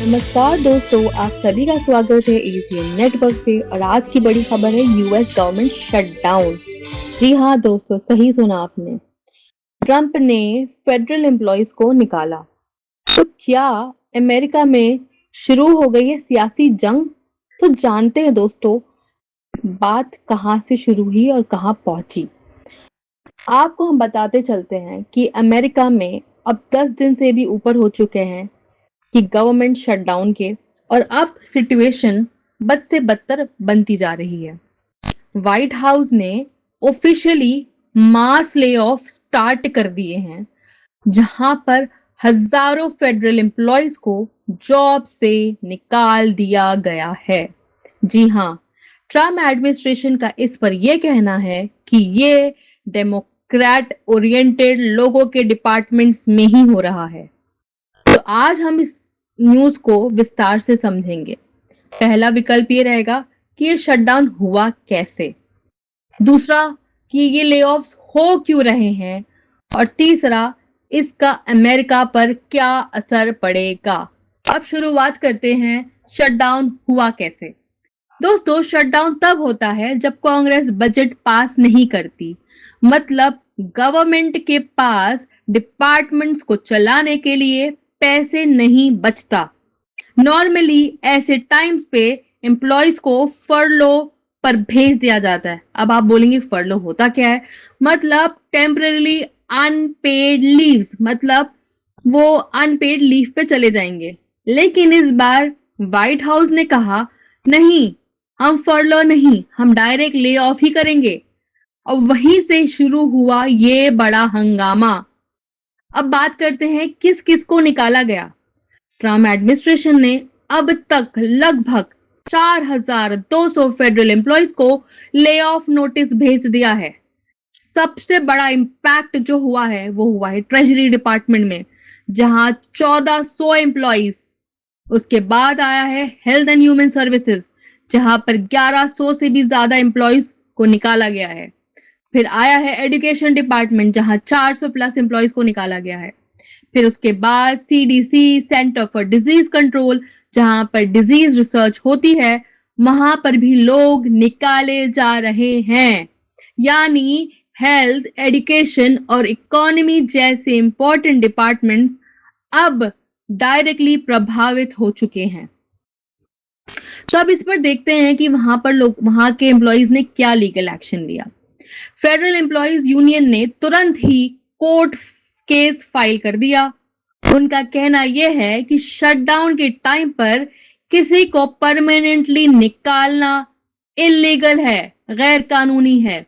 नमस्कार दोस्तों, आप सभी का स्वागत है एशियन नेटवर्क पे। और आज की बड़ी खबर है यूएस गवर्नमेंट शटडाउन। जी हाँ दोस्तों, सही सुना आपने। ट्रंप ने फेडरल एम्प्लॉयज को निकाला। तो क्या अमेरिका में शुरू हो गई है सियासी जंग? तो जानते हैं दोस्तों, बात कहाँ से शुरू हुई और कहाँ पहुंची। आपको हम बताते चलते हैं कि अमेरिका में अब 10 दिन से भी ऊपर हो चुके हैं कि गवर्नमेंट शटडाउन के, और अब सिचुएशन बद से बदतर बनती जा रही है। व्हाइट हाउस ने ऑफिशियली मास ले ऑफ स्टार्ट कर दिए हैं, जहां पर हजारों फेडरल एम्प्लॉयज को जॉब से निकाल दिया गया है। जी हाँ, ट्रम्प एडमिनिस्ट्रेशन का इस पर यह कहना है कि ये डेमोक्रेट ओरिएंटेड लोगों के डिपार्टमेंट्स में ही हो रहा है। तो आज हम इस न्यूज को विस्तार से समझेंगे। पहला विकल्प ये रहेगा कि ये शटडाउन हुआ कैसे, दूसरा कि ये लेऑफ्स हो क्यों रहे हैं, और तीसरा इसका अमेरिका पर क्या असर पड़ेगा। अब शुरुआत करते हैं, शटडाउन हुआ कैसे। दोस्तों, शटडाउन तब होता है जब कांग्रेस बजट पास नहीं करती, मतलब गवर्नमेंट के पास डिपार्टमेंट्स को चलाने के लिए पैसे नहीं बचता। नॉर्मली ऐसे टाइम्स पे एम्प्लॉयज को फर्लो पर भेज दिया जाता है। अब आप बोलेंगे फर्लो होता क्या है? मतलब टेम्पररी अनपेड लीव्स, मतलब वो अनपेड लीव पे चले जाएंगे। लेकिन इस बार व्हाइट हाउस ने कहा नहीं, हम फर्लो नहीं, हम डायरेक्ट ले ऑफ ही करेंगे। और वहीं से शुरू हुआ ये बड़ा हंगामा। अब बात करते हैं किस किस को निकाला गया। ट्रम्प एडमिनिस्ट्रेशन ने अब तक लगभग 4,200 फेडरल एम्प्लॉयज को ले ऑफ नोटिस भेज दिया है। सबसे बड़ा इंपैक्ट जो हुआ है वो हुआ है ट्रेजरी डिपार्टमेंट में, जहां 1,400 एम्प्लॉयज। उसके बाद आया है हेल्थ एंड ह्यूमन सर्विसेज, जहां पर 1,100 से भी ज्यादा एम्प्लॉयज को निकाला गया है। फिर आया है एजुकेशन डिपार्टमेंट, जहां 400 प्लस एम्प्लॉयज को निकाला गया है। फिर उसके बाद CDC, centre for disease control, जहां पर डिजीज रिसर्च होती है, वहां पर भी लोग निकाले जा रहे हैं। यानी हेल्थ, एजुकेशन और इकोनॉमी जैसे इंपॉर्टेंट डिपार्टमेंट्स अब डायरेक्टली प्रभावित हो चुके हैं। तो अब इस पर देखते हैं कि वहां के एम्प्लॉयज ने क्या लीगल एक्शन लिया। फेडरल एम्प्लॉयज यूनियन ने तुरंत ही कोर्ट केस फाइल कर दिया। उनका कहना यह है कि शटडाउन के टाइम पर किसी को परमानेंटली निकालना इलीगल है, गैर कानूनी है।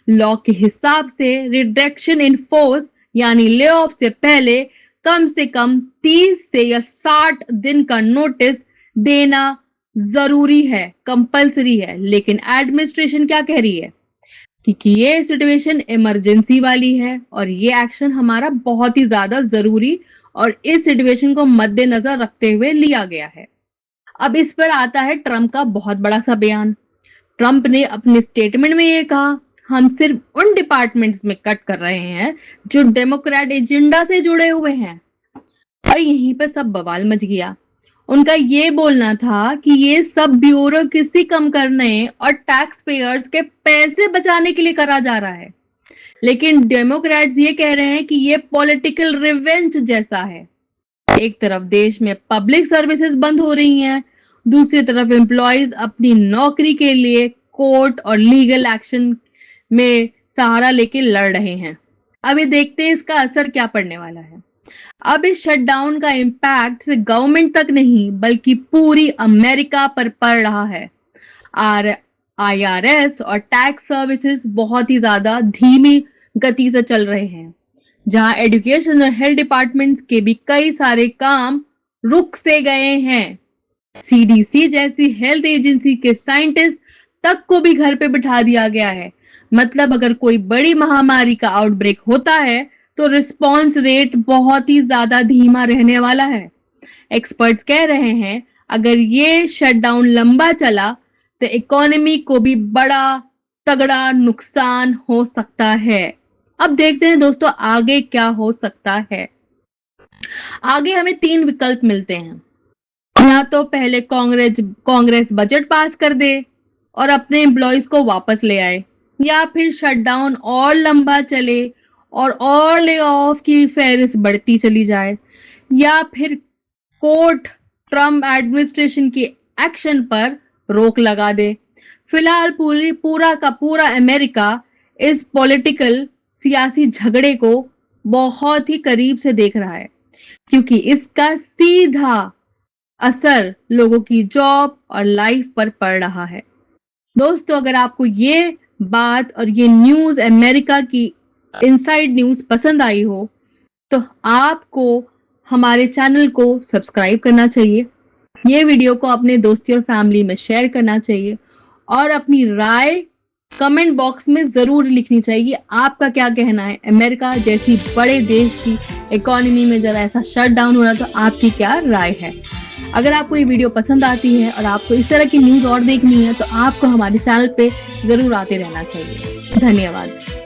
लॉ के हिसाब से रिडक्शन इन फोर्स यानी ले ऑफ से पहले कम से कम 30 से या 60 दिन का नोटिस देना जरूरी है, कंपलसरी है। लेकिन एडमिनिस्ट्रेशन क्या कह रही है कि ये सिचुएशन इमरजेंसी वाली है और ये एक्शन हमारा बहुत ही ज्यादा जरूरी और इस सिचुएशन को मद्देनजर रखते हुए लिया गया है। अब इस पर आता है ट्रंप का बहुत बड़ा सा बयान। ट्रंप ने अपने स्टेटमेंट में ये कहा, हम सिर्फ उन डिपार्टमेंट्स में कट कर रहे हैं जो डेमोक्रेट एजेंडा से जुड़े हुए हैं। और यहीं पर सब बवाल मच गया। उनका ये बोलना था कि ये सब ब्यूरोक्रेसी कम करने और टैक्स पेयर्स के पैसे बचाने के लिए करा जा रहा है। लेकिन डेमोक्रेट्स ये कह रहे हैं कि ये पॉलिटिकल रिवेंज जैसा है। एक तरफ देश में पब्लिक सर्विसेज बंद हो रही हैं, दूसरी तरफ एम्प्लॉयज अपनी नौकरी के लिए कोर्ट और लीगल एक्शन में सहारा लेके लड़ रहे हैं। अभी देखते हैं इसका असर क्या पड़ने वाला है। अब इस शटडाउन का इम्पैक्ट सिर्फ गवर्नमेंट तक नहीं बल्कि पूरी अमेरिका पर पड़ रहा है। IRS और टैक्स सर्विसेज बहुत ही ज्यादा धीमी गति से चल रहे हैं, जहां एजुकेशन और हेल्थ डिपार्टमेंट्स के भी कई सारे काम रुक से गए हैं। सीडीसी जैसी हेल्थ एजेंसी के साइंटिस्ट तक को भी घर पे बिठा दिया गया है। मतलब अगर कोई बड़ी महामारी का आउटब्रेक होता है तो रिस्पॉन्स रेट बहुत ही ज्यादा धीमा रहने वाला है। एक्सपर्ट्स कह रहे हैं अगर ये शटडाउन लंबा चला तो इकोनॉमी को भी बड़ा तगड़ा नुकसान हो सकता है। अब देखते हैं दोस्तों आगे क्या हो सकता है। आगे हमें 3 विकल्प मिलते हैं। या तो पहले कांग्रेस बजट पास कर दे और अपने एम्प्लॉयज को वापस ले आए, या फिर शटडाउन और लंबा चले और ले ऑफ की फेरिस्त बढ़ती चली जाए, या फिर कोर्ट ट्रम्प एडमिनिस्ट्रेशन के एक्शन पर रोक लगा दे। फिलहाल पूरा का पूरा अमेरिका इस पॉलिटिकल सियासी झगड़े को बहुत ही करीब से देख रहा है, क्योंकि इसका सीधा असर लोगों की जॉब और लाइफ पर पड़ रहा है। दोस्तों, अगर आपको ये बात और ये न्यूज, अमेरिका की इनसाइड न्यूज पसंद आई हो तो आपको हमारे चैनल को सब्सक्राइब करना चाहिए, ये वीडियो को अपने दोस्ती और फैमिली में शेयर करना चाहिए और अपनी राय कमेंट बॉक्स में जरूर लिखनी चाहिए। आपका क्या कहना है, अमेरिका जैसी बड़े देश की इकोनॉमी में जब ऐसा शट डाउन हो रहा तो आपकी क्या राय है। अगर आपको ये वीडियो पसंद आती है और आपको इस तरह की न्यूज और देखनी है तो आपको हमारे चैनल पे जरूर आते रहना चाहिए। धन्यवाद।